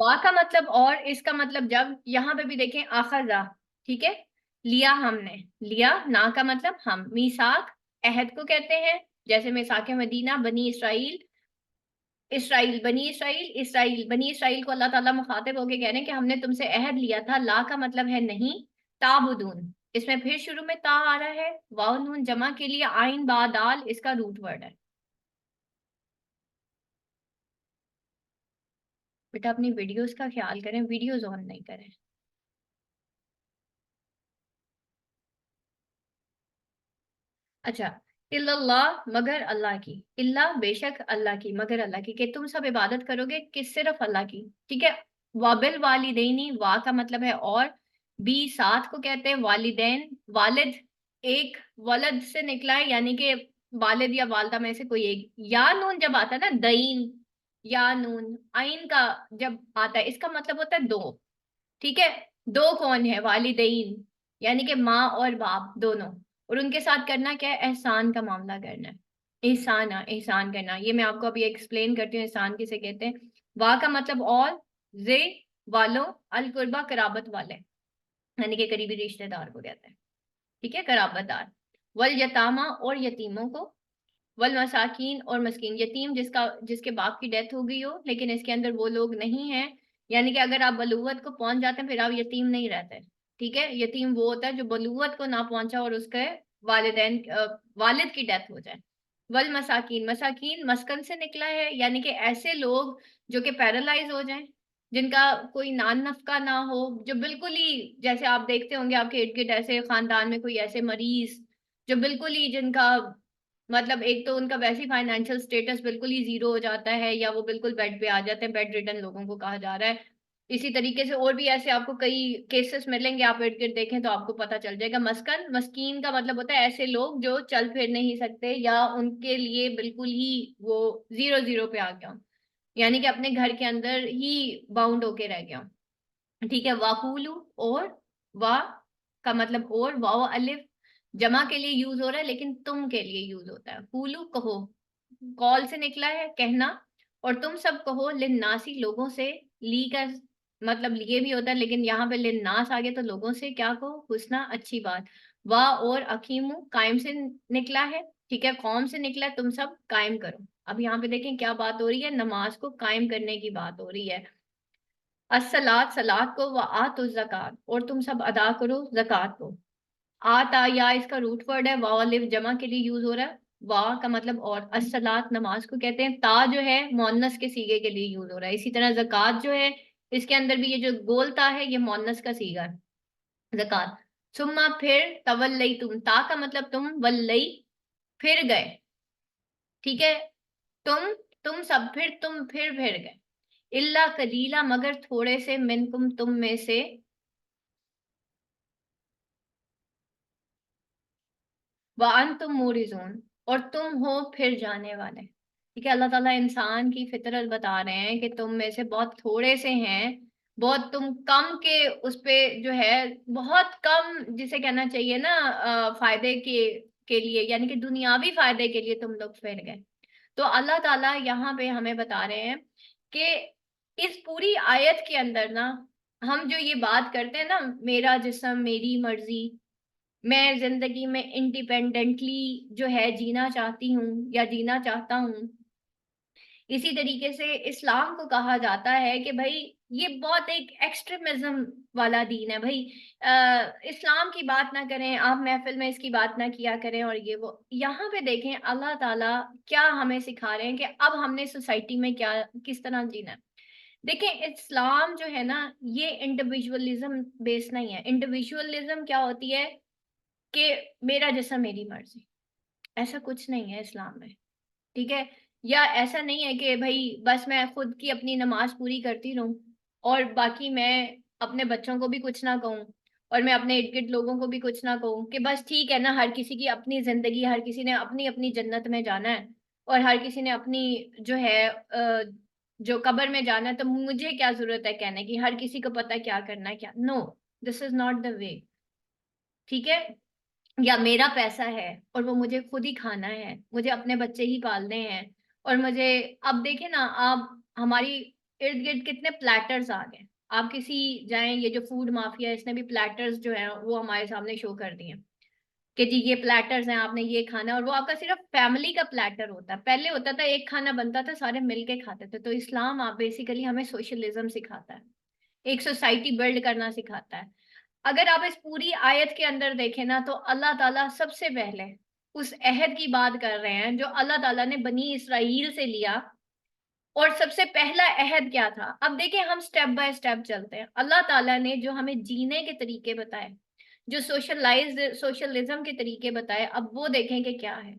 وا کا مطلب اور، اس کا مطلب جب، یہاں پہ بھی دیکھیں اخذا، ٹھیک ہے، لیا ہم نے، لیا، نا کا مطلب ہم، میثاق عہد کو کہتے ہیں، جیسے میثاق مدینہ، بنی اسرائیل، اسرائیل، بنی اسرائیل، اسرائیل، بنی اسرائیل کو اللہ تعالیٰ مخاطب ہو کے کہہ رہے ہیں کہ ہم نے تم سے عہد لیا تھا، لا کا مطلب ہے نہیں، تابدون، اس میں پھر شروع میں تا آ رہا ہے، واو نون جمع کے لیے، آئین با دال اس کا روٹ ورڈ ہے۔ بیٹا اپنی ویڈیوز کا خیال کریں، ویڈیوز آن نہیں کریں۔ اچھا، الا اللہ مگر اللہ کی، اللہ بے شک اللہ کی، مگر اللہ کی، کہ تم سب عبادت کرو گے کہ صرف اللہ کی، ٹھیک ہے۔ وابل والدینی، وا کا مطلب ہے اور، بی ساتھ کو کہتے ہیں، والدین والد ایک ولد سے نکلا ہے، یعنی کہ والد یا والدہ میں سے کوئی ایک، یا نون جب آتا ہے نا دین، یا نون آئین کا جب آتا ہے اس کا مطلب ہوتا ہے دو، ٹھیک ہے، دو کون ہے، والدین یعنی کہ ماں اور باپ دونوں، اور ان کے ساتھ کرنا کیا ہے، احسان کا معاملہ کرنا ہے، احسان، احسان کرنا، یہ میں آپ کو ابھی ایکسپلین کرتی ہوں احسان کسے کہتے ہیں۔ وا کا مطلب اور، زے والوں، القربہ قرابت والے، یعنی کہ قریبی رشتہ دار کو کہتے ہیں، ٹھیک ہے، قرابت دار، والیتامہ اور یتیموں کو، والمساکین اور مسکین، یتیم جس کے باپ کی ڈیتھ ہو گئی ہو لیکن اس کے اندر وہ لوگ نہیں ہیں، یعنی کہ اگر آپ بلوغت کو پہنچ جاتے ہیں پھر آپ یتیم نہیں رہتے، ٹھیک ہے، یتیم وہ ہوتا ہے جو بلوغت کو نہ پہنچا اور اس کے والدین والد کی ڈیتھ ہو جائے۔ والمساکین، مساکین مسکن سے نکلا ہے، یعنی کہ ایسے لوگ جو کہ پیرالائز ہو جائیں، جن کا کوئی نان نفقہ نہ ہو، جو بالکل ہی جیسے آپ دیکھتے ہوں گے آپ کے ارد گرد ایسے خاندان میں کوئی ایسے مریض جو بالکل ہی جن کا مطلب ایک تو ان کا ویسی فائنینشیل سٹیٹس بالکل ہی زیرو ہو جاتا ہے، یا وہ بالکل بیڈ پہ آ جاتے ہیں، بیڈ ریڈن لوگوں کو کہا جا رہا ہے۔ اسی طریقے سے اور بھی ایسے آپ کو کئی کیسز ملیں گے، آپ ارد گرد دیکھیں تو آپ کو پتہ چل جائے گا۔ مسکن، مسکین کا مطلب ہوتا ہے ایسے لوگ جو چل پھر نہیں سکتے یا ان کے لیے بالکل ہی وہ زیرو زیرو پہ آ گیا ہوں، یعنی کہ اپنے گھر کے اندر ہی باؤنڈ ہو کے رہ گیا ہوں، ٹھیک ہے۔ واقولو اور، وا کا مطلب اور، واو الف جمع کے لیے یوز ہو رہا ہے لیکن تم کے لیے یوز ہوتا ہے، قولو کہو، کال سے نکلا ہے کہنا، اور تم سب کہو، للناسی لوگوں سے، لی کا مطلب یہ بھی ہوتا ہے لیکن یہاں پہ للناس آگے تو لوگوں سے کیا کہو، حسنا اچھی بات، وا اور اقیمو قائم سے نکلا ہے، ٹھیک ہے، قوم سے نکلا ہے، تم سب قائم کرو۔ اب یہاں پہ دیکھیں کیا بات ہو رہی ہے، نماز کو قائم کرنے کی بات ہو رہی ہے۔ الصلاۃ صلاۃ کو، وآتوا الزکات اور تم سب ادا کرو زکات کو، آتا یا اس کا روٹ ورڈ ہے، واو الف جمع کے لیے یوز ہو رہا ہے، وا کا مطلب اور، الصلاۃ نماز کو کہتے ہیں، تا جو ہے مؤنث کے صیغے کے لیے یوز ہو رہا ہے، اسی طرح زکات جو ہے اس کے اندر بھی یہ جو گول تا ہے یہ مؤنث کا صیغہ ہے، زکات۔ ثم پھر، تولیتم، تا کا مطلب تم، ولی پھر گئے، ٹھیک ہے، تم سب پھر گئے، اللہ قلیلہ مگر تھوڑے سے، منکم تم میں سے، وَأَنْتُمْ مُورِزُونَ اور تم ہو پھر جانے والے، ٹھیک ہے، اللہ تعالیٰ انسان کی فطرت بتا رہے ہیں کہ تم میں سے بہت تھوڑے سے ہیں، بہت تم کم کے اس پہ جو ہے بہت کم جسے کہنا چاہیے نا فائدے کے لیے، یعنی کہ دنیاوی فائدے کے لیے تم لوگ پھر گئے۔ تو اللہ تعالیٰ یہاں پہ ہمیں بتا رہے ہیں کہ اس پوری آیت کے اندر نا ہم جو یہ بات کرتے ہیں نا، میرا جسم میری مرضی، میں زندگی میں انڈیپینڈنٹلی جو ہے جینا چاہتی ہوں یا جینا چاہتا ہوں، اسی طریقے سے اسلام کو کہا جاتا ہے کہ بھائی یہ بہت ایک ایکسٹریمزم والا دین ہے، بھائی اسلام کی بات نہ کریں آپ محفل میں، اس کی بات نہ کیا کریں، اور یہ وہ، یہاں پہ دیکھیں اللہ تعالیٰ کیا ہمیں سکھا رہے ہیں کہ اب ہم نے سوسائٹی میں کیا کس طرح جینا ہے۔ دیکھیں اسلام جو ہے نا یہ انڈیویجولزم بیس نہیں ہے، انڈیویجولزم کیا ہوتی ہے کہ میرا جسم میری مرضی، ایسا کچھ نہیں ہے اسلام میں، ٹھیک ہے، یا ایسا نہیں ہے کہ بھائی بس میں خود کی اپنی نماز پوری کرتی رہوں اور باقی میں اپنے بچوں کو بھی کچھ نہ کہوں اور میں اپنے ارد گرد لوگوں کو بھی کچھ نہ کہوں، کہ بس ٹھیک ہے نا، ہر کسی کی اپنی زندگی، ہر کسی نے اپنی اپنی جنت میں جانا ہے اور ہر کسی نے اپنی جو ہے جو قبر میں جانا ہے، تو مجھے کیا ضرورت ہے کہنے کی، ہر کسی کو پتہ کیا کرنا ہے کیا، نو، دس از ناٹ دا وے، ٹھیک ہے، یا میرا پیسہ ہے اور وہ مجھے خود ہی کھانا ہے، مجھے اپنے بچے ہی پالنے ہیں، اور مجھے اب دیکھیں نا آپ ہماری ارد گرد کتنے پلیٹرز آ گئے. آپ کسی جائیں, یہ جو فوڈ مافیا ہے اس نے بھی پلیٹرز جو ہیں وہ ہمارے سامنے شو کر دیے کہ جی یہ پلیٹرز ہیں, آپ نے یہ کھانا, اور وہ آپ کا صرف فیملی کا پلیٹر ہوتا ہے. پہلے ہوتا تھا ایک کھانا بنتا تھا, سارے مل کے کھاتے تھے. تو اسلام آپ بیسیکلی ہمیں سوشلزم سکھاتا ہے, ایک سوسائٹی بلڈ کرنا سکھاتا ہے. اگر آپ اس پوری آیت کے اندر دیکھیں نا, تو اللہ تعالیٰ سب سے پہلے اس عہد کی بات کر رہے ہیں جو اللہ تعالیٰ نے بنی اسرائیل سے لیا. اور سب سے پہلا عہد کیا تھا؟ اب دیکھیں ہم سٹیپ بائی سٹیپ چلتے ہیں. اللہ تعالیٰ نے جو ہمیں جینے کے طریقے بتائے, جو سوشلزم کے طریقے بتائے, اب وہ دیکھیں کہ کیا ہے.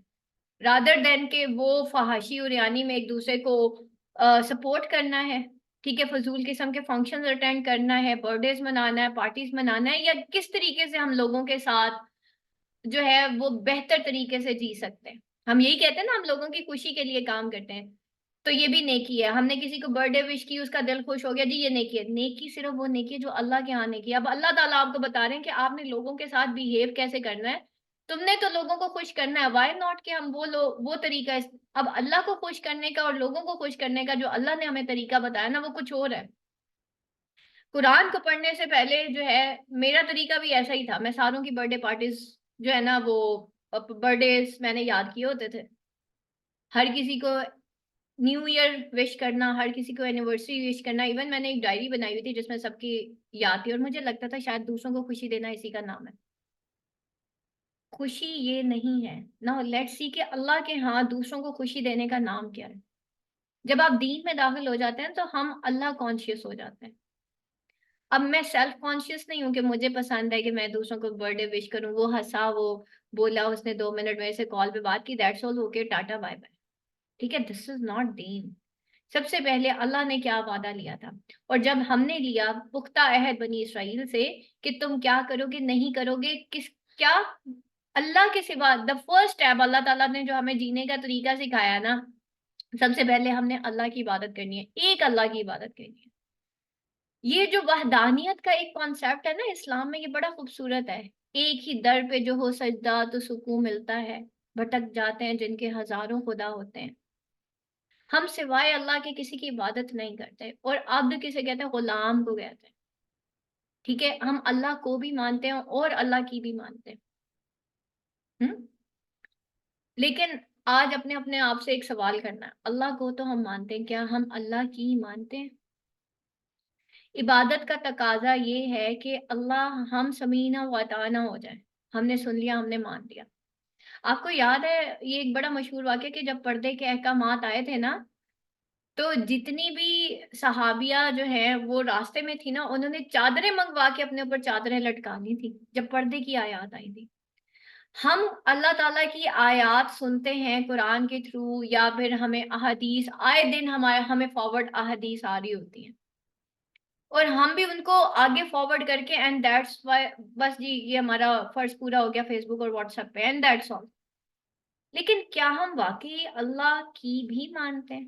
رادر دین کہ وہ فحاشی اور یعنی میں ایک دوسرے کو سپورٹ کرنا ہے, ٹھیک ہے, فضول قسم کے فنکشنز اٹینڈ کرنا ہے, برتھ ڈیز منانا ہے, پارٹیز منانا ہے, یا کس طریقے سے ہم لوگوں کے ساتھ جو ہے وہ بہتر طریقے سے جی سکتے ہیں. ہم یہی کہتے ہیں نا, ہم لوگوں کی خوشی کے لیے کام کرتے ہیں. تو یہ بھی نیکی ہے. ہم نے کسی کو برتھ ڈے وش کی, اس کا دل خوش ہو گیا, جی یہ نیکی ہے. نیکی صرف وہ نیکی ہے جو اللہ کے ہاں نیکی ہے. اب اللہ تعالیٰ آپ کو بتا رہے ہیں کہ آپ نے لوگوں کے ساتھ بیہیو کیسے کرنا ہے. تم نے تو لوگوں کو خوش کرنا ہے, وائی ناٹ کہ ہم وہ طریقہ اب اللہ کو خوش کرنے کا اور لوگوں کو خوش کرنے کا جو اللہ نے ہمیں طریقہ بتایا نا, وہ کچھ اور ہے. قرآن کو پڑھنے سے پہلے جو ہے میرا طریقہ بھی ایسا ہی تھا. میں ساروں کی برتھ ڈے پارٹیز جو ہے نا, وہ برتھ ڈیز میں نے یاد کیے ہوتے تھے. ہر کسی کو نیو ایئر وش کرنا, ہر کسی کو اینیورسری وش کرنا. ایون میں نے ایک ڈائری بنائی ہوئی تھی جس میں سب کی یاد تھی, اور مجھے لگتا تھا شاید دوسروں کو خوشی دینا اسی کا نام ہے. خوشی یہ نہیں ہے. نا لیٹس سی کہ اللہ کے ہاں دوسروں کو خوشی دینے کا نام کیا ہے. جب آپ دین میں داخل ہو جاتے ہیں تو ہم اللہ کانشیس ہو جاتے ہیں. اب میں سیلف کانشیس نہیں ہوں کہ مجھے پسند ہے کہ میں دوسروں کو برتھ ڈے وش کروں. وہ ہنسا, وہ بولا, اس نے 2 منٹ میرے سے کال پہ بات کی, that's all, okay, ta-ta bye bye. ٹھیک ہے, دس از ناٹ دین. سب سے پہلے اللہ نے کیا وعدہ لیا تھا, اور جب ہم نے لیا پختہ عہد بنی اسرائیل سے کہ تم کیا کرو گے, نہیں کرو گے, کیا اللہ کے سوا, دا فرسٹ اسٹیپ اللہ تعالیٰ نے جو ہمیں جینے کا طریقہ سکھایا نا, سب سے پہلے ہم نے اللہ کی عبادت کرنی ہے, ایک اللہ کی عبادت کرنی ہے. یہ جو وحدانیت کا ایک کانسیپٹ ہے نا اسلام میں, یہ بڑا خوبصورت ہے. ایک ہی در پہ جو ہو سجدہ تو سکون ملتا ہے, بھٹک جاتے ہیں جن کے ہزاروں خدا ہوتے ہیں. ہم سوائے اللہ کے کسی کی عبادت نہیں کرتے, اور عبد کسے کہتے ہیں؟ غلام کو کہتے ہیں. ٹھیک ہے, ہم اللہ کو بھی مانتے ہیں اور اللہ کی بھی مانتے ہیں. لیکن آج اپنے اپنے آپ سے ایک سوال کرنا ہے, اللہ کو تو ہم مانتے ہیں, کیا ہم اللہ کی مانتے ہیں؟ عبادت کا تقاضا یہ ہے کہ اللہ ہم سمینا و اطاعنا ہو جائے. ہم نے سن لیا, ہم نے مان لیا. آپ کو یاد ہے یہ ایک بڑا مشہور واقعہ کہ جب پردے کے احکامات آئے تھے نا, تو جتنی بھی صحابیہ جو ہیں وہ راستے میں تھی نا, انہوں نے چادریں منگوا کے اپنے اوپر چادریں لٹکانی تھی جب پردے کی آیات آئی تھی. ہم اللہ تعالیٰ کی آیات سنتے ہیں قرآن کے تھرو, یا پھر ہمیں احادیث آئے دن ہمیں فارورڈ احادیث آ رہی ہوتی ہیں, اور ہم بھی ان کو آگے فارورڈ کر کے, اینڈ دیٹس وائی, بس جی یہ ہمارا فرض پورا ہو گیا فیس بک اور واٹس ایپ پہ, اینڈ دیٹس آل. لیکن کیا ہم واقعی اللہ کی بھی مانتے ہیں؟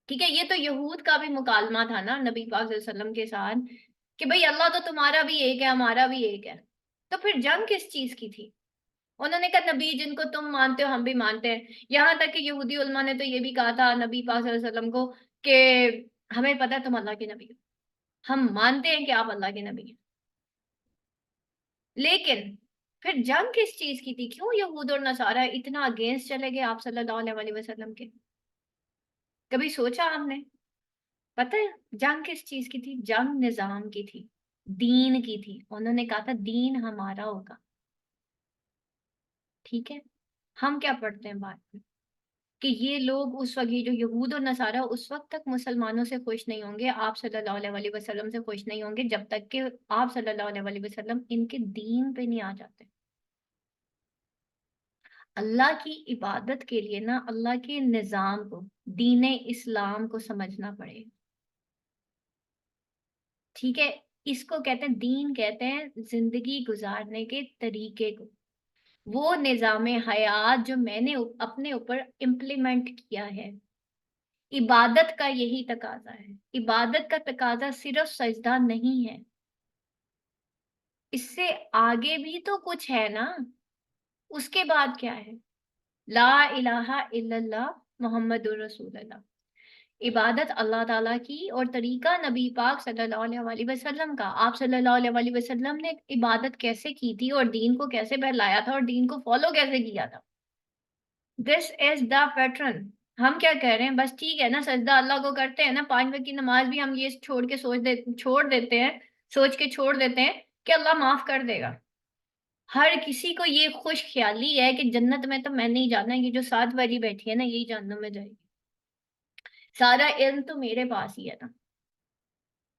ٹھیک ہے, یہ تو یہود کا بھی مکالمہ تھا نا نبی پاک صلی اللہ علیہ وسلم کے ساتھ کہ بھئی اللہ تو تمہارا بھی ایک ہے, ہمارا بھی ایک ہے. تو پھر جنگ کس چیز کی تھی؟ انہوں نے کہا نبی جن کو تم مانتے ہو ہم بھی مانتے ہیں. یہاں تک کہ یہودی علماء نے تو یہ بھی کہا تھا نبی پاک صلی اللہ علیہ وسلم کو کہ ہمیں پتہ ہے تم اللہ کے نبی ہو, ہم مانتے ہیں کہ آپ اللہ کے نبی ہیں. لیکن پھر جنگ کس چیز کی تھی؟ کیوں یہود اور نصارہ اتنا اگینسٹ چلے گئے آپ صلی اللہ علیہ وسلم کے؟ کبھی سوچا ہم نے؟ پتہ ہے جنگ کس چیز کی تھی؟ جنگ نظام کی تھی, دین کی تھی. انہوں نے کہا تھا دین ہمارا ہوگا. ٹھیک ہے, ہم کیا پڑھتے ہیں بعد میں کہ یہ لوگ اس وقت, یہ جو یہود اور نصارہ اس وقت تک مسلمانوں سے خوش نہیں ہوں گے, آپ صلی اللہ علیہ وسلم سے خوش نہیں ہوں گے, جب تک کہ آپ صلی اللہ علیہ وسلم ان کے دین پہ نہیں آ جاتے. اللہ کی عبادت کے لیے نا اللہ کے نظام کو, دین اسلام کو سمجھنا پڑے گا. ٹھیک ہے, اس کو کہتے ہیں دین, کہتے ہیں زندگی گزارنے کے طریقے کو, وہ نظام حیات جو میں نے اپنے اوپر امپلیمنٹ کیا ہے. عبادت کا یہی تقاضا ہے. عبادت کا تقاضا صرف سجدہ نہیں ہے, اس سے آگے بھی تو کچھ ہے نا. اس کے بعد کیا ہے؟ لا الہ الا اللہ محمد الرسول اللہ. عبادت اللہ تعالیٰ کی اور طریقہ نبی پاک صلی اللہ علیہ وسلم کا. آپ صلی اللہ علیہ وسلم نے عبادت کیسے کی تھی اور دین کو کیسے پھیلایا تھا اور دین کو فالو کیسے کیا تھا. دس از دا پیٹرن. ہم کیا کہہ رہے ہیں؟ بس ٹھیک ہے نا، سجدہ اللہ کو کرتے ہیں نا، 5 وقت کی نماز بھی ہم یہ چھوڑ دیتے ہیں، سوچ کے چھوڑ دیتے ہیں کہ اللہ معاف کر دے گا. ہر کسی کو یہ خوش خیالی ہے کہ جنت میں تو میں نہیں جانا، یہ جو 7 والی بیٹھی ہے نا یہی جہنم میں جائے گی. سارا علم تو میرے پاس ہی ہے نا.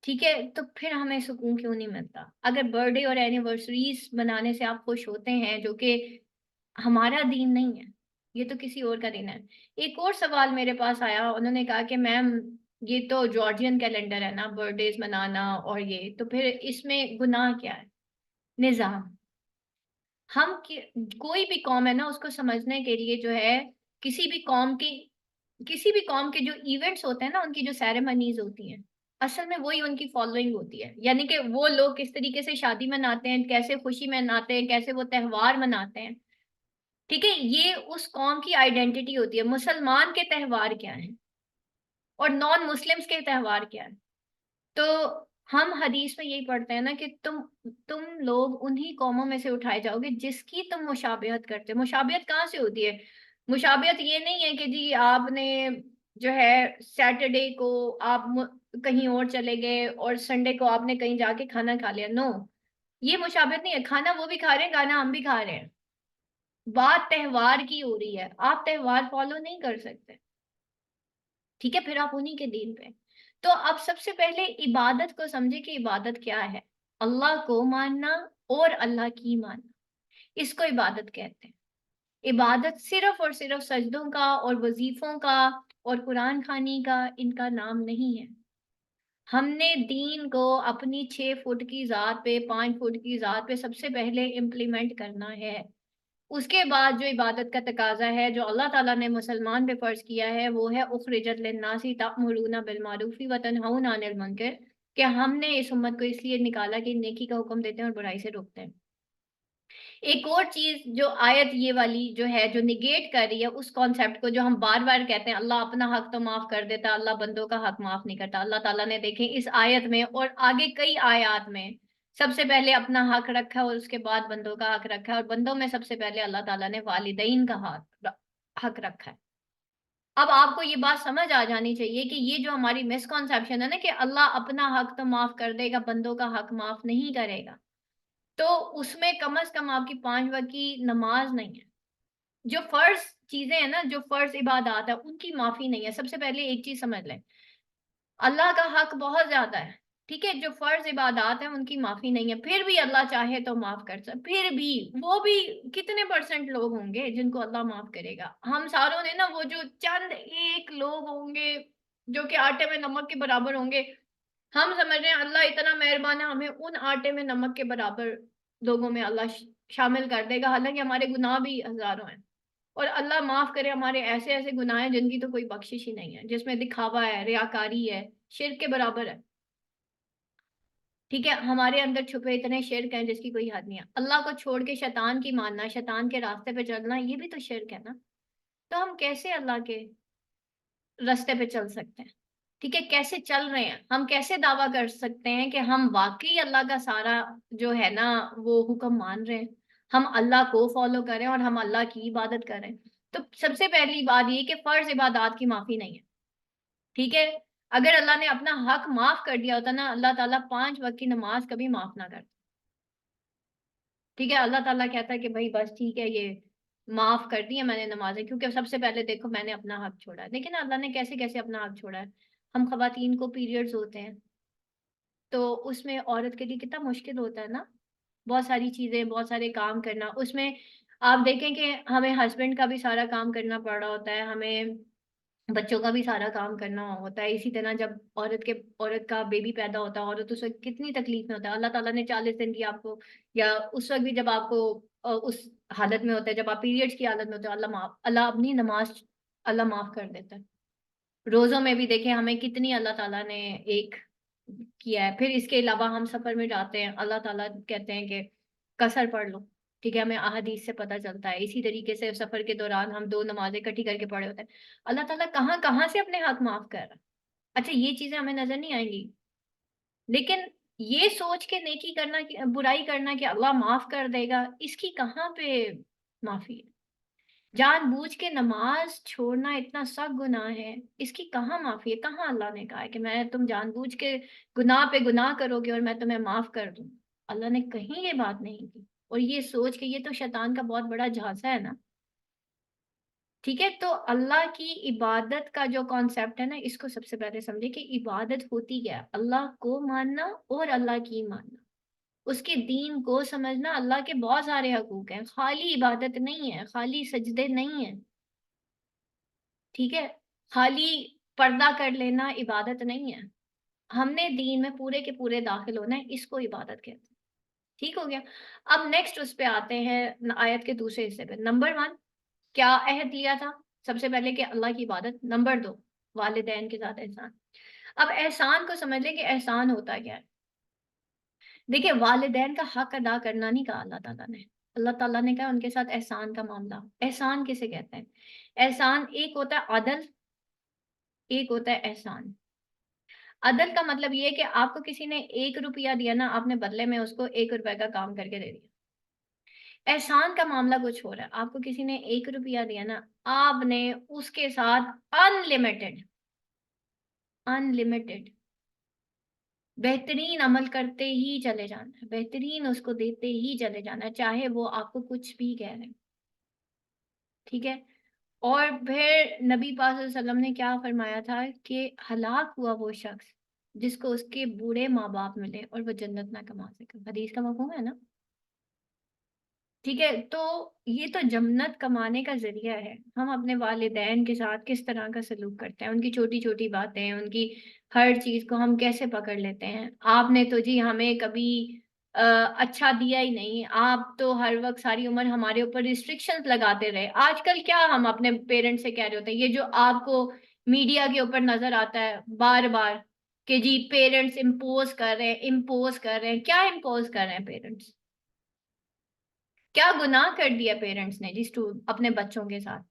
ٹھیک ہے، تو پھر ہمیں سکون کیوں نہیں ملتا؟ اگر برتھ ڈے اور اینیورسریز منانے سے آپ خوش ہوتے ہیں، جو کہ ہمارا دین نہیں ہے، یہ تو کسی اور کا دین ہے. ایک اور سوال میرے پاس آیا، انہوں نے کہا کہ میم یہ تو جارجین کیلنڈر ہے نا، برتھ ڈیز منانا، اور یہ تو پھر اس میں گناہ کیا ہے؟ نظام. ہم کوئی بھی قوم ہے نا، اس کو سمجھنے کے لیے جو ہے کسی بھی قوم کے جو ایونٹس ہوتے ہیں نا، ان کی جو سیریمنیز ہوتی ہیں، اصل میں وہی ان کی فالوئنگ ہوتی ہے. یعنی کہ وہ لوگ کس طریقے سے شادی مناتے ہیں، کیسے خوشی مناتے ہیں، کیسے وہ تہوار مناتے ہیں. ٹھیک ہے، یہ اس قوم کی آئیڈینٹی ہوتی ہے. مسلمان کے تہوار کیا ہیں اور نان مسلمز کے تہوار کیا ہیں؟ تو ہم حدیث میں یہی پڑھتے ہیں نا کہ تم لوگ انہی قوموں میں سے اٹھائے جاؤ گے جس کی تم مشابہت کرتے. مشابہت کہاں سے ہوتی ہے؟ مشابہت یہ نہیں ہے کہ جی آپ نے جو ہے سیٹرڈے کو آپ کہیں اور چلے گئے اور سنڈے کو آپ نے کہیں جا کے کھانا کھا لیا. نو، یہ مشابہت نہیں ہے. کھانا وہ بھی کھا رہے ہیں، کھانا ہم بھی کھا رہے ہیں. بات تہوار کی ہو رہی ہے. آپ تہوار فالو نہیں کر سکتے. ٹھیک ہے، پھر آپ انہی کے دین پہ. تو اب سب سے پہلے عبادت کو سمجھے کہ عبادت کیا ہے. اللہ کو ماننا اور اللہ کی ماننا، اس کو عبادت کہتے ہیں. عبادت صرف اور صرف سجدوں کا اور وظیفوں کا اور قرآن خوانی کا ان کا نام نہیں ہے. ہم نے دین کو اپنی 6 فٹ کی ذات پہ، 5 فٹ کی ذات پہ سب سے پہلے امپلیمنٹ کرنا ہے. اس کے بعد جو عبادت کا تقاضا ہے، جو اللہ تعالیٰ نے مسلمان پہ فرض کیا ہے، وہ ہے اخرجت للناس تأمرون بالمعروف وتنہون عن المنکر، کہ ہم نے اس امت کو اس لیے نکالا کہ نیکی کا حکم دیتے ہیں اور برائی سے روکتے ہیں. ایک اور چیز جو آیت یہ والی جو ہے جو نگیٹ کر رہی ہے اس کانسیپٹ کو، جو ہم بار بار کہتے ہیں اللہ اپنا حق تو معاف کر دیتا ہے، اللہ بندوں کا حق معاف نہیں کرتا. اللہ تعالیٰ نے دیکھیں اس آیت میں اور آگے کئی آیات میں سب سے پہلے اپنا حق رکھا اور اس کے بعد بندوں کا حق رکھا ہے، اور بندوں میں سب سے پہلے اللہ تعالیٰ نے والدین کا حق رکھا ہے. اب آپ کو یہ بات سمجھ آ جانی چاہیے کہ یہ جو ہماری مس کنسیپشن ہے نا کہ اللہ اپنا حق تو معاف کر دے گا، بندوں کا حق معاف نہیں کرے گا، تو اس میں کم از کم آپ کی 5 وقت کی نماز نہیں ہے. جو فرض چیزیں ہیں نا، جو فرض عبادات ہے، ان کی معافی نہیں ہے. سب سے پہلے ایک چیز سمجھ لیں، اللہ کا حق بہت زیادہ ہے. ٹھیک ہے، جو فرض عبادات ہیں ان کی معافی نہیں ہے. پھر بھی اللہ چاہے تو معاف کر سکتا. پھر بھی وہ بھی کتنے پرسنٹ لوگ ہوں گے جن کو اللہ معاف کرے گا؟ ہم ساروں نے نا، وہ جو چند ایک لوگ ہوں گے جو کہ آٹے میں نمک کے برابر ہوں گے، ہم سمجھ رہے ہیں اللہ اتنا مہربان ہے، ہمیں ان آٹے میں نمک کے برابر لوگوں میں اللہ شامل کر دے گا، حالانکہ ہمارے گناہ بھی ہزاروں ہیں. اور اللہ معاف کرے ہمارے ایسے ایسے گناہ ہیں جن کی تو کوئی بخشش ہی نہیں ہے، جس میں دکھاوا ہے، ریاکاری ہے، شرک کے برابر ہے. ٹھیک ہے، ہمارے اندر چھپے اتنے شرک ہیں جس کی کوئی حد نہیں ہے. اللہ کو چھوڑ کے شیطان کی ماننا، شیطان کے راستے پہ چلنا، یہ بھی تو شرک ہے نا. تو ہم کیسے اللہ کے راستے پہ چل سکتے ہیں؟ ٹھیک ہے، کیسے چل رہے ہیں ہم؟ کیسے دعویٰ کر سکتے ہیں کہ ہم واقعی اللہ کا سارا جو ہے نا وہ حکم مان رہے ہیں، ہم اللہ کو فالو کریں اور ہم اللہ کی عبادت کریں؟ تو سب سے پہلی بات یہ کہ فرض عبادات کی معافی نہیں ہے. ٹھیک ہے، اگر اللہ نے اپنا حق معاف کر دیا ہوتا نا، اللہ تعالیٰ 5 وقت کی نماز کبھی معاف نہ کرتا. ٹھیک ہے، اللہ تعالیٰ کہتا ہے کہ بھائی بس ٹھیک ہے، یہ معاف کر دی ہے میں نے نمازیں، کیونکہ سب سے پہلے دیکھو میں نے اپنا حق چھوڑا ہے. لیکن اللہ نے کیسے کیسے اپنا حق چھوڑا ہے. ہم خواتین کو پیریڈز ہوتے ہیں تو اس میں عورت کے لیے کتنا مشکل ہوتا ہے نا، بہت ساری چیزیں، بہت سارے کام کرنا. اس میں آپ دیکھیں کہ ہمیں ہسبینڈ کا بھی سارا کام کرنا پڑ رہا ہوتا ہے، ہمیں بچوں کا بھی سارا کام کرنا ہوتا ہے. اسی طرح جب عورت کا بیبی پیدا ہوتا ہے، عورت اس وقت کتنی تکلیف میں ہوتا ہے. اللہ تعالیٰ نے 40 دن کی آپ کو، یا اس وقت بھی جب آپ کو اس حالت میں ہوتا ہے، جب آپ پیریڈز کی حالت میں ہوتے ہیں، اللہ اپنی نماز اللہ معاف کر دیتا ہے. روزوں میں بھی دیکھیں ہمیں کتنی اللہ تعالیٰ نے ایک کیا ہے. پھر اس کے علاوہ ہم سفر میں جاتے ہیں، اللہ تعالیٰ کہتے ہیں کہ قصر پڑھ لو. ٹھیک ہے، ہمیں احادیث سے پتہ چلتا ہے. اسی طریقے سے سفر کے دوران ہم 2 نمازیں اکٹھی کر کے پڑھے ہوتے ہیں. اللہ تعالیٰ کہاں کہاں سے اپنے حق معاف کر رہا ہے. اچھا یہ چیزیں ہمیں نظر نہیں آئیں گی، لیکن یہ سوچ کے نیکی کرنا برائی کرنا کہ اللہ معاف کر دے گا، اس کی کہاں پہ معافی ہے؟ جان بوجھ کے نماز چھوڑنا اتنا سخت گناہ ہے، اس کی کہاں معافی ہے؟ کہاں اللہ نے کہا ہے کہ میں تم جان بوجھ کے گناہ پہ گناہ کرو گے اور میں تمہیں معاف کر دوں؟ اللہ نے کہیں یہ بات نہیں کی، اور یہ سوچ کے، یہ تو شیطان کا بہت بڑا جھانسا ہے نا۔ ٹھیک ہے، تو اللہ کی عبادت کا جو کانسیپٹ ہے نا، اس کو سب سے پہلے سمجھے کہ عبادت ہوتی کیا ہے؟ اللہ کو ماننا اور اللہ کی ماننا، اس کے دین کو سمجھنا۔ اللہ کے بہت سارے حقوق ہیں، خالی عبادت نہیں ہے، خالی سجدے نہیں ہیں، ٹھیک ہے، خالی پردہ کر لینا عبادت نہیں ہے۔ ہم نے دین میں پورے کے پورے داخل ہونا ہے، اس کو عبادت کہتے ہیں۔ ٹھیک ہو گیا؟ اب نیکسٹ اس پہ آتے ہیں، آیت کے دوسرے حصے پہ۔ نمبر 1 کیا عہد لیا تھا؟ سب سے پہلے کہ اللہ کی عبادت۔ نمبر 2 والدین کے ساتھ احسان۔ اب احسان کو سمجھ لیں کہ احسان ہوتا کیا ہے۔ دیکھیں، والدین کا حق ادا کرنا نہیں کہا اللہ تعالیٰ نے۔ اللہ تعالیٰ نے کہا ان کے ساتھ احسان کا معاملہ۔ احسان کسے کہتے ہیں؟ احسان ایک ہوتا ہے عدل، ایک ہوتا ہے احسان۔ عدل کا مطلب یہ ہے کہ آپ کو کسی نے 1 روپیہ دیا نا، آپ نے بدلے میں اس کو 1 روپے کا کام کر کے دے دیا۔ احسان کا معاملہ کچھ ہو رہا ہے، آپ کو کسی نے 1 روپیہ دیا نا، آپ نے اس کے ساتھ انلمیٹڈ بہترین عمل کرتے ہی چلے جانا ہے، بہترین اس کو دیتے ہی چلے جانا ہے، چاہے وہ آپ کو کچھ بھی کہہ رہے ہیں۔ ٹھیک ہے، اور پھر نبی پاک صلی اللہ علیہ وسلم نے کیا فرمایا تھا کہ ہلاک ہوا وہ شخص جس کو اس کے بوڑھے ماں باپ ملے اور وہ جنت نہ کما سکے۔ حدیث کا مفہوم ہے نا؟ ٹھیک ہے، تو یہ تو جنت کمانے کا ذریعہ ہے۔ ہم اپنے والدین کے ساتھ کس طرح کا سلوک کرتے ہیں، ان کی چھوٹی چھوٹی باتیں، ان کی ہر چیز کو ہم کیسے پکڑ لیتے ہیں۔ آپ نے تو جی ہمیں کبھی اچھا دیا ہی نہیں، آپ تو ہر وقت ساری عمر ہمارے اوپر ریسٹرکشنز لگاتے رہے۔ آج کل کیا ہم اپنے پیرنٹس سے کہہ رہے ہوتے ہیں، یہ جو آپ کو میڈیا کے اوپر نظر آتا ہے بار بار کہ جی پیرنٹس امپوز کر رہے ہیں، کیا امپوز کر رہے ہیں پیرنٹس؟ کیا گناہ کر دیا پیرنٹس نے جی اپنے بچوں کے ساتھ؟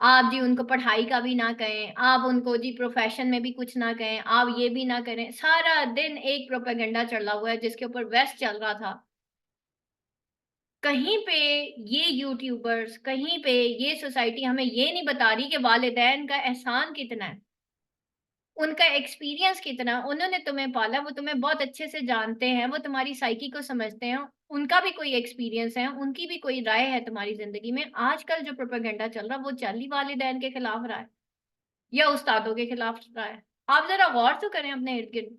آپ جی ان کو پڑھائی کا بھی نہ کہیں، آپ ان کو جی پروفیشن میں بھی کچھ نہ کہیں، آپ یہ بھی نہ کریں۔ سارا دن ایک پروپیگنڈا چل رہا ہوا ہے جس کے اوپر ویسٹ چل رہا تھا۔ کہیں پہ یہ یوٹیوبرز، کہیں پہ یہ سوسائٹی ہمیں یہ نہیں بتا رہی کہ والدین کا احسان کتنا ہے، ان کا ایکسپیرینس کتنا، انہوں نے تمہیں پالا، وہ تمہیں بہت اچھے سے جانتے ہیں، وہ تمہاری سائیکی کو سمجھتے ہیں، ان کا بھی کوئی ایکسپیرینس ہے، ان کی بھی کوئی رائے ہے تمہاری زندگی میں۔ آج کل جو پروپیگنڈا چل رہا وہ چل ہی والدین کے خلاف رہا ہے یا استادوں کے خلاف رہا ہے۔ آپ ذرا غور تو کریں اپنے ارد گرد،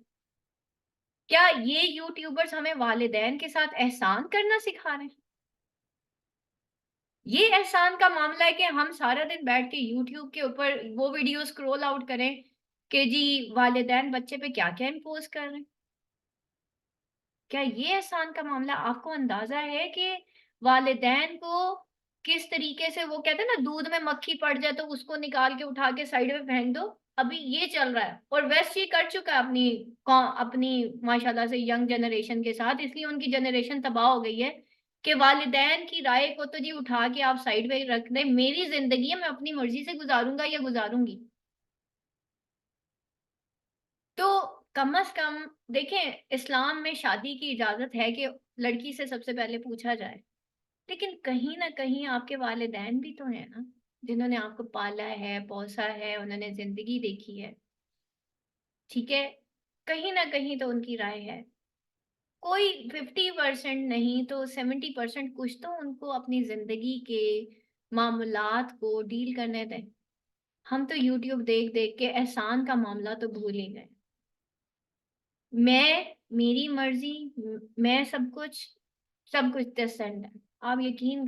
کیا یہ یوٹیوبرز ہمیں والدین کے ساتھ احسان کرنا سکھا رہے ہیں؟ یہ احسان کا معاملہ ہے کہ ہم سارا دن بیٹھ کے یوٹیوب کے اوپر وہ ویڈیو سکرول آؤٹ کریں کہ جی والدین بچے پہ کیا کیا امپوز کر رہے ہیں؟ کیا یہ احسان کا معاملہ؟ آپ کو اندازہ ہے کہ والدین کو کس طریقے سے، وہ کہتے ہیں نا دودھ میں مکھی پڑ جائے تو اس کو نکال کے اٹھا کے سائیڈ میں پھینک دو، ابھی یہ چل رہا ہے، اور ویسٹ یہ کر چکا ہے اپنی ماشاءاللہ سے ینگ جنریشن کے ساتھ، اس لیے ان کی جنریشن تباہ ہو گئی ہے کہ والدین کی رائے کو تو جی اٹھا کے آپ سائیڈ میں رکھ دیں، میری زندگی ہے، میں اپنی مرضی سے گزاروں گا یا گزاروں گی۔ تو کم از کم دیکھیں، اسلام میں شادی کی اجازت ہے کہ لڑکی سے سب سے پہلے پوچھا جائے، لیکن کہیں نہ کہیں آپ کے والدین بھی تو ہیں نا، جنہوں نے آپ کو پالا ہے، پوسا ہے، انہوں نے زندگی دیکھی ہے۔ ٹھیک ہے، کہیں نہ کہیں تو ان کی رائے ہے، کوئی 50% نہیں تو 70% کچھ تو ان کو اپنی زندگی کے معاملات کو ڈیل کرنے دیں۔ ہم تو یوٹیوب دیکھ دیکھ کے احسان کا معاملہ تو بھول ہی گئے۔ میں، میری مرضی، میں سب کچھ 10 سینٹ ہے۔ آپ یقین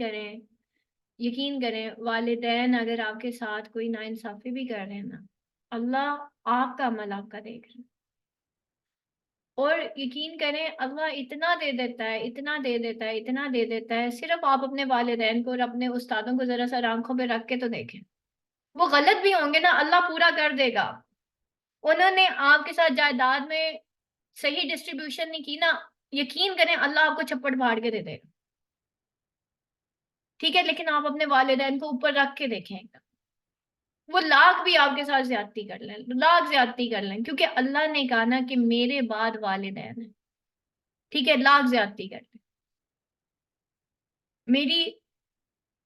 کریں والدین اگر آپ کے ساتھ کوئی ناانصافی بھی کر رہے ہیں نا، اللہ آپ کا عمل آپ کا دیکھ رہے ہیں، اور یقین کریں اللہ اتنا دے دیتا ہے، اتنا دے دیتا ہے، اتنا دے دیتا ہے، صرف آپ اپنے والدین کو اور اپنے استادوں کو ذرا سا آنکھوں پہ رکھ کے تو دیکھیں، وہ غلط بھی ہوں گے نا، اللہ پورا کر دے گا۔ انہوں نے آپ کے ساتھ جائیداد میں صحیح ڈسٹریبیوشن نہیں کی نا، یقین کریں اللہ آپ کو چھپڑ پھاڑ کے دے دے گا۔ ٹھیک ہے، لیکن آپ اپنے والدین کو اوپر رکھ کے دیکھیں، وہ لاکھ بھی آپ کے ساتھ زیادتی کر لیں، لاکھ زیادتی کر لیں، کیونکہ اللہ نے کہا نا کہ میرے بعد والدین ہیں، ٹھیک ہے، لاکھ زیادتی کر لیں۔ میری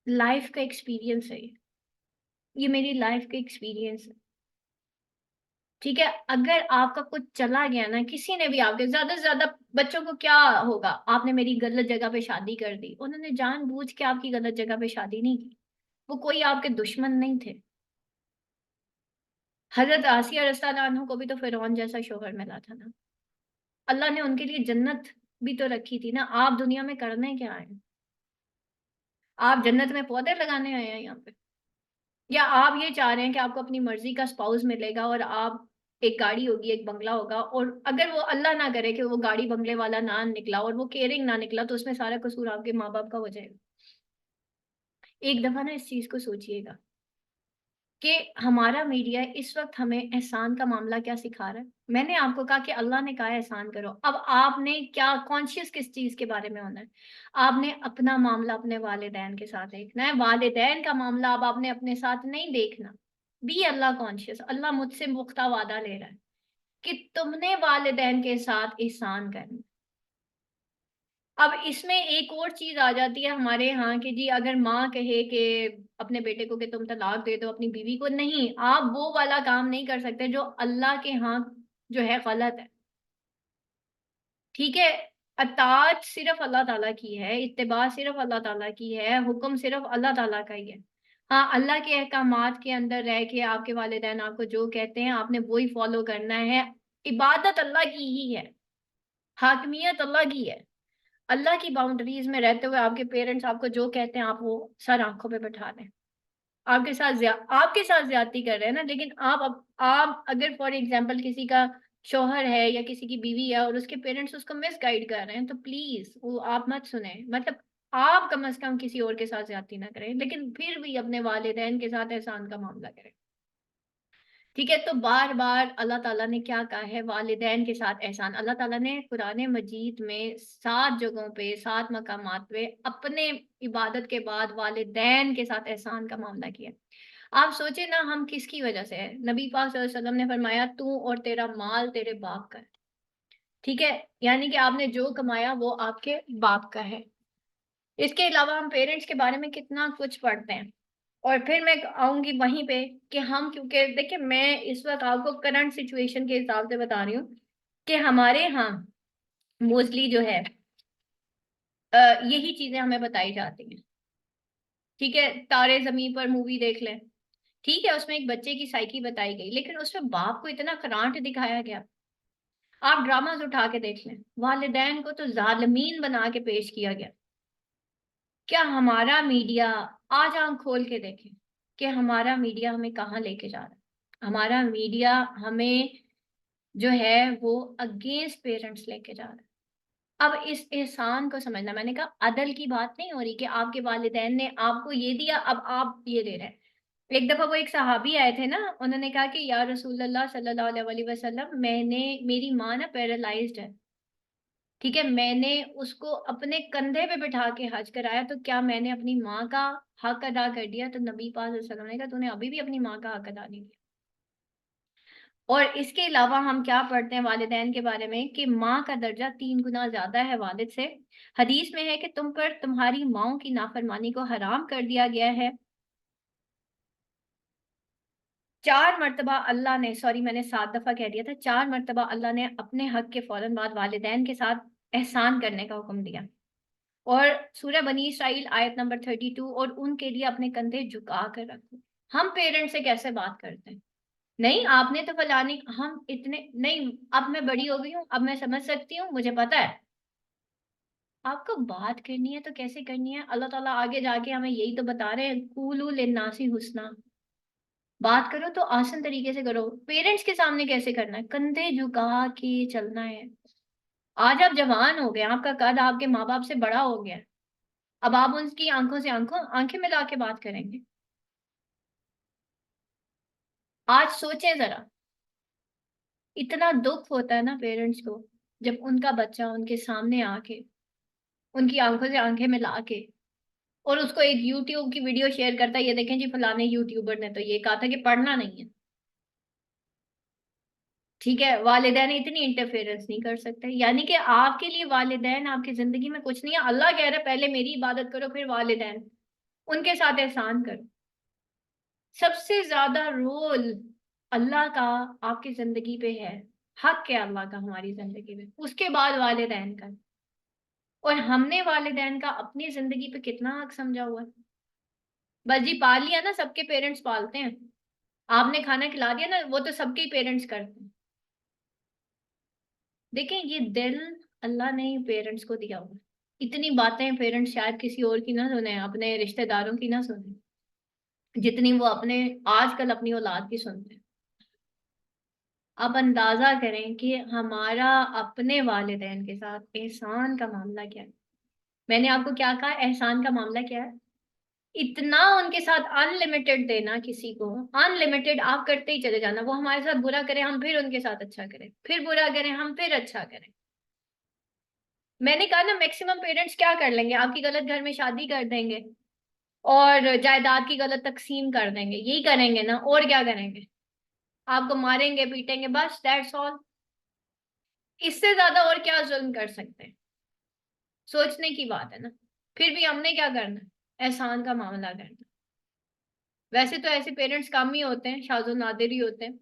لائف کا ایکسپیرینس ہے یہ میری لائف کا ایکسپیرینس ہے، ٹھیک ہے۔ اگر آپ کا کچھ چلا گیا نا، کسی نے بھی آپ کے، زیادہ سے زیادہ بچوں کو کیا ہوگا، آپ نے میری غلط جگہ پہ شادی کر دی، انہوں نے جان بوجھ کے آپ کی غلط جگہ پہ شادی نہیں کی، وہ کوئی آپ کے دشمن نہیں تھے۔ حضرت آسیہ رضی اللہ عنہ کو بھی تو فرعون جیسا شوہر ملا تھا نا، اللہ نے ان کے لیے جنت بھی تو رکھی تھی نا۔ آپ دنیا میں کرنے کیا آئے؟ آپ جنت میں پودے لگانے آئے ہیں یہاں پہ؟ یا آپ یہ چاہ رہے ہیں کہ آپ کو اپنی مرضی کا اسپاؤس ملے گا اور آپ، ایک گاڑی ہوگی، ایک بنگلہ ہوگا، اور اگر وہ اللہ نہ کرے کہ وہ گاڑی بنگلے والا نہ نکلا اور وہ کیئرنگ نہ نکلا، تو اس میں سارا قصور آپ کے ماں باپ کا ہو جائے گا؟ ایک دفعہ نا اس چیز کو سوچئے گا کہ ہمارا میڈیا اس وقت ہمیں احسان کا معاملہ کیا سکھا رہا ہے۔ میں نے آپ کو کہا کہ اللہ نے کہا ہے احسان کرو، اب آپ نے کیا کانشیس کس چیز کے بارے میں ہونا ہے؟ آپ نے اپنا معاملہ اپنے والدین کے ساتھ دیکھنا ہے، والدین کا معاملہ اب آپ نے اپنے ساتھ نہیں دیکھنا۔ بی اللہ کانشیس، اللہ مجھ سے پختہ وعدہ لے رہا ہے کہ تم نے والدین کے ساتھ احسان کرنا۔ اب اس میں ایک اور چیز آ جاتی ہے ہمارے ہاں کہ جی اگر ماں کہے کہ اپنے بیٹے کو کہ تم طلاق دے دو اپنی بیوی کو، نہیں، آپ وہ والا کام نہیں کر سکتے جو اللہ کے ہاں جو ہے غلط ہے، ٹھیک ہے۔ اطاعت صرف اللہ تعالیٰ کی ہے، اتباع صرف اللہ تعالیٰ کی ہے، حکم صرف اللہ تعالیٰ کا ہی ہے۔ ہاں، اللہ کے احکامات کے اندر رہ کے آپ کے والدین آپ کو جو کہتے ہیں آپ نے وہی فالو کرنا ہے۔ عبادت اللہ کی ہی ہے، حاکمیت اللہ کی ہے۔ اللہ کی باؤنڈریز میں رہتے ہوئے آپ کے پیرنٹس آپ کو جو کہتے ہیں آپ وہ سر آنکھوں پہ بٹھا دیں۔ آپ کے ساتھ زیادتی کر رہے ہیں نا، لیکن آپ اگر فار ایگزامپل کسی کا شوہر ہے یا کسی کی بیوی ہے اور اس کے پیرنٹس اس کو مس گائیڈ کر رہے ہیں، تو پلیز وہ آپ مت سنیں، مطلب آپ کم از کم کسی اور کے ساتھ زیادتی نہ کریں، لیکن پھر بھی اپنے والدین کے ساتھ احسان کا معاملہ کریں، ٹھیک ہے۔ تو بار بار اللہ تعالیٰ نے کیا کہا ہے؟ والدین کے ساتھ احسان۔ اللہ تعالیٰ نے قرآن مجید میں 7 جگہوں پہ 7 مقامات پہ اپنے عبادت کے بعد والدین کے ساتھ احسان کا معاملہ کیا۔ آپ سوچیں نا، ہم کس کی وجہ سے ہے؟ نبی پاک صلی اللہ علیہ وسلم نے فرمایا تو اور تیرا مال تیرے باپ کا ہے، ٹھیک ہے، یعنی کہ آپ نے جو کمایا وہ آپ کے باپ کا ہے۔ اس کے علاوہ ہم پیرنٹس کے بارے میں کتنا کچھ پڑھتے ہیں، اور پھر میں آؤں گی وہیں پہ کہ ہم، کیونکہ دیکھیں میں اس وقت آپ کو کرنٹ سچویشن کے حساب سے بتا رہی ہوں کہ ہمارے ہاں موسٹلی جو ہے یہی چیزیں ہمیں بتائی جاتی ہیں، ٹھیک ہے۔ تارے زمین پر مووی دیکھ لیں، ٹھیک ہے، اس میں ایک بچے کی سائیکی بتائی گئی، لیکن اس میں باپ کو اتنا کرانٹ دکھایا گیا۔ آپ ڈراماز اٹھا کے دیکھ لیں، والدین کو تو ظالمین بنا کے پیش کیا گیا۔ کیا ہمارا میڈیا، آج آنکھ کھول کے دیکھیں کہ ہمارا میڈیا ہمیں کہاں لے کے جا رہا ہے؟ ہمارا میڈیا ہمیں جو ہے وہ اگینسٹ پیرنٹس لے کے جا رہا ہے۔ اب اس احسان کو سمجھنا، میں نے کہا عدل کی بات نہیں ہو رہی کہ آپ کے والدین نے آپ کو یہ دیا اب آپ یہ دے رہے ہیں۔ ایک دفعہ وہ ایک صحابی آئے تھے نا، انہوں نے کہا کہ یا رسول اللہ صلی اللہ علیہ وسلم، میری ماں نا پیرالائزڈ ہے، ٹھیک ہے، میں نے اس کو اپنے کندھے پہ بٹھا کے حج کرایا، تو کیا میں نے اپنی ماں کا حق ادا کر دیا؟ تو نبی پاک صلی اللہ علیہ وسلم نے کہا تو نے ابھی بھی اپنی ماں کا حق ادا نہیں کیا۔ اور اس کے علاوہ ہم کیا پڑھتے ہیں والدین کے بارے میں کہ ماں کا درجہ 3 گنا زیادہ ہے والد سے۔ حدیث میں ہے کہ تم پر تمہاری ماؤں کی نافرمانی کو حرام کر دیا گیا ہے۔ 4 مرتبہ اللہ نے، سوری میں نے 7 دفعہ کہہ دیا تھا، 4 مرتبہ اللہ نے اپنے حق کے فوراً بعد والدین کے ساتھ احسان کرنے کا حکم دیا۔ اور سورہ بنی اسرائیل آیت نمبر 32، اور ان کے لیے اپنے کندھے جھکا کر رکھو۔ ہم پیرنٹ سے کیسے بات کرتے ہیں؟ نہیں آپ نے تو فلانی، ہم اتنے نہیں، اب میں بڑی ہو گئی ہوں، اب میں سمجھ سکتی ہوں، مجھے پتا ہے۔ آپ کو بات کرنی ہے تو کیسے کرنی ہے؟ اللہ تعالیٰ آگے جا کے ہمیں یہی تو بتا رہے ہیں، قولوا للناس حسنا، بات کرو تو آسان طریقے سے کرو۔ پیرنٹس کے سامنے کیسے کرنا ہے؟ کندھے جھکا کے چلنا ہے۔ آج آپ جوان ہو گئے، آپ کا قد آپ کے ماں باپ سے بڑا ہو گیا، اب آپ ان کی آنکھوں سے آنکھیں ملا کے بات کریں گے؟ آج سوچیں ذرا، اتنا دکھ ہوتا ہے نا پیرنٹس کو جب ان کا بچہ ان کے سامنے آ کے ان کی آنکھوں سے آنکھیں ملا کے اور اس کو ایک یوٹیوب کی ویڈیو شیئر کرتا ہے، یہ دیکھیں جی فلانے یوٹیوبر نے تو یہ کہا تھا کہ پڑھنا نہیں ہے. ٹھیک ہے، والدین اتنی انٹرفیئرنس نہیں کر سکتے. یعنی کہ آپ کے لیے والدین آپ کی زندگی میں کچھ نہیں ہے. اللہ کہہ رہا ہے پہلے میری عبادت کرو پھر والدین، ان کے ساتھ احسان کرو. سب سے زیادہ رول اللہ کا آپ کی زندگی پہ ہے، حق ہے اللہ کا ہماری زندگی میں، اس کے بعد والدین کا. اور ہم نے والدین کا اپنی زندگی پہ کتنا حق سمجھا ہوا ہے. بس جی پال لیا نا، سب کے پیرنٹس پالتے ہیں. آپ نے کھانا کھلا دیا نا، وہ تو سب کے ہی پیرنٹس کرتے ہیں. دیکھیں یہ دل اللہ نے پیرنٹس کو دیا ہوا. اتنی باتیں پیرنٹس شاید کسی اور کی نہ سنیں، اپنے رشتہ داروں کی نہ سنیں، جتنی وہ اپنے آج کل اپنی اولاد کی سنتے ہیں. آپ اندازہ کریں کہ ہمارا اپنے والدین کے ساتھ احسان کا معاملہ کیا ہے. میں نے آپ کو کیا کہا، احسان کا معاملہ کیا ہے؟ اتنا ان کے ساتھ ان لمیٹڈ دینا کسی کو، ان لمیٹڈ آپ کرتے ہی چلے جانا. وہ ہمارے ساتھ برا کریں ہم پھر ان کے ساتھ اچھا کریں، پھر برا کریں ہم پھر اچھا کریں. میں نے کہا نا میکسیمم پیرنٹس کیا کر لیں گے، آپ کی غلط گھر میں شادی کر دیں گے اور جائیداد کی غلط تقسیم کر دیں گے. یہی کریں گے نا، اور کیا کریں گے؟ آپ کو ماریں گے پیٹیں گے، بس دیٹس آل. اس سے زیادہ اور کیا ظلم کر سکتے ہیں؟ سوچنے کی بات ہے نا. پھر بھی ہم نے کیا کرنا ہے؟ احسان کا معاملہ کرنا. ویسے تو ایسے پیرنٹس کم ہی ہوتے ہیں، شاذ و نادر ہی ہوتے ہیں،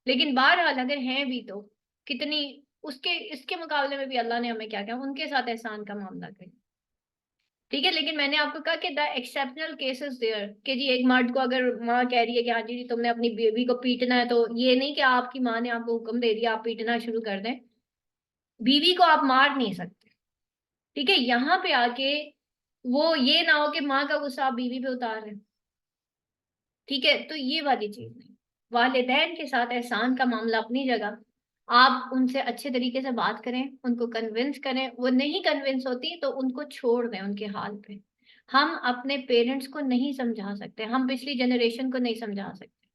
لیکن بہرحال اگر ہیں بھی تو کتنی اس کے مقابلے میں بھی اللہ نے ہمیں کیا کیا، ان کے ساتھ احسان کا معاملہ کریں. ٹھیک ہے، لیکن میں نے آپ کو کہا کہ دا ایکسیپشنل کیسز دیئر، کہ جی ایک مرد کو اگر ماں کہہ رہی ہے کہ ہاں جی تم نے اپنی بیوی کو پیٹنا ہے، تو یہ نہیں کہ آپ کی ماں نے آپ کو حکم دے دیا آپ پیٹنا شروع کر دیں. بیوی کو آپ مار نہیں سکتے. ٹھیک ہے، یہاں پہ آ کے وہ یہ نہ ہو کہ ماں کا غصہ آپ بیوی پہ اتار رہے. ٹھیک ہے، تو یہ والی چیز نہیں. والدین کے ساتھ احسان کا معاملہ اپنی جگہ. آپ ان سے اچھے طریقے سے بات کریں، ان کو کنونس کریں. وہ نہیں کنونس ہوتی تو ان کو چھوڑ دیں ان کے حال پہ. ہم اپنے پیرنٹس کو نہیں سمجھا سکتے، ہم پچھلی جنریشن کو نہیں سمجھا سکتے.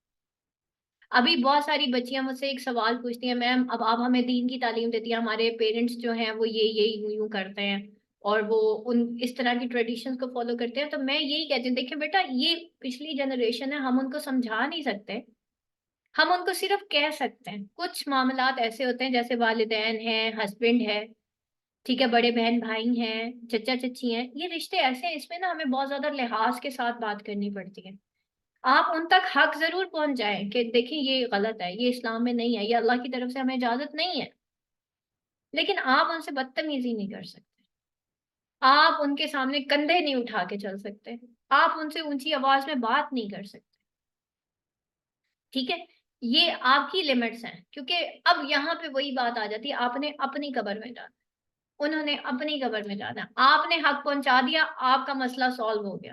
ابھی بہت ساری بچیاں مجھ سے ایک سوال پوچھتی ہیں، میم اب آپ ہمیں دین کی تعلیم دیتی ہیں، ہمارے پیرنٹس جو ہیں وہ یہ یوں یوں کرتے ہیں اور وہ ان اس طرح کی ٹریڈیشنز کو فالو کرتے ہیں. تو میں یہی کہتی ہوں دیکھیں بیٹا، یہ پچھلی جنریشن ہے، ہم ان کو سمجھا نہیں سکتے. ہم ان کو صرف کہہ سکتے ہیں. کچھ معاملات ایسے ہوتے ہیں جیسے والدین ہیں، ہسبینڈ ہے، ٹھیک ہے، بڑے بہن بھائی ہیں، چچا چچی ہیں، یہ رشتے ایسے ہیں، اس میں نا ہمیں بہت زیادہ لحاظ کے ساتھ بات کرنی پڑتی ہے. آپ ان تک حق ضرور پہنچ جائیں کہ دیکھیں یہ غلط ہے، یہ اسلام میں نہیں ہے، یہ اللہ کی طرف سے ہمیں اجازت نہیں ہے، لیکن آپ ان سے بدتمیزی نہیں کر سکتے. آپ ان کے سامنے کندھے نہیں اٹھا کے چل سکتے. آپ ان سے اونچی آواز میں بات نہیں کر سکتے. ٹھیک ہے، یہ آپ کی لمٹس ہیں. کیونکہ اب یہاں پہ وہی بات آ جاتی ہے، آپ نے اپنی قبر میں جانا، انہوں نے اپنی قبر میں جانا. آپ نے حق پہنچا دیا، آپ کا مسئلہ سالو ہو گیا.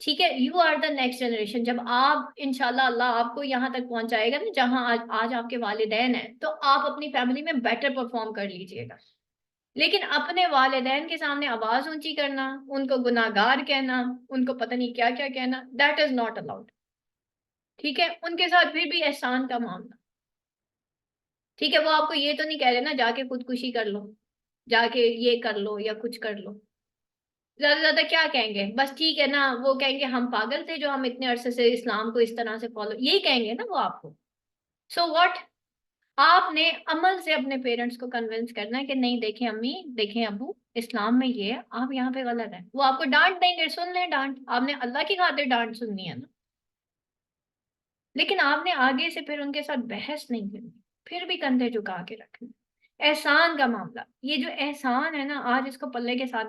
ٹھیک ہے، you are the next generation. جب آپ انشاءاللہ اللہ آپ کو یہاں تک پہنچائے گا نا جہاں آج آپ کے والدین ہیں، تو آپ اپنی فیملی میں بیٹر پرفارم کر لیجئے گا. لیکن اپنے والدین کے سامنے آواز اونچی کرنا، ان کو گناہ گار کہنا، ان کو پتہ نہیں کیا کیا کہنا، دیٹ از ناٹ الاؤڈ. ٹھیک ہے، ان کے ساتھ پھر بھی احسان کا معاملہ. ٹھیک ہے، وہ آپ کو یہ تو نہیں کہہ رہے نا جا کے خودکشی کر لو، جا کے یہ کر لو یا کچھ کر لو. زیادہ سے زیادہ کیا کہیں گے؟ بس ٹھیک ہے نا، وہ کہیں گے ہم پاگل تھے جو ہم اتنے عرصے سے اسلام کو اس طرح سے فالو، یہی کہیں گے نا وہ آپ کو. So what? آپ نے عمل سے اپنے پیرنٹس کو کنونس کرنا ہے کہ نہیں دیکھیں امی، دیکھیں ابو، اسلام میں یہ ہے، آپ یہاں پہ غلط ہیں. وہ آپ کو ڈانٹ دیں گے، سن لیں ڈانٹ، آپ نے اللہ کی خاطر ڈانٹ سننی ہے نا. لیکن آپ نے آگے سے پھر ان کے ساتھ بحث نہیں کرنی، پھر بھی کندھے جھکا کے رکھنے. احسان کا معاملہ، یہ جو احسان ہے نا، آج اس کو پلے کے ساتھ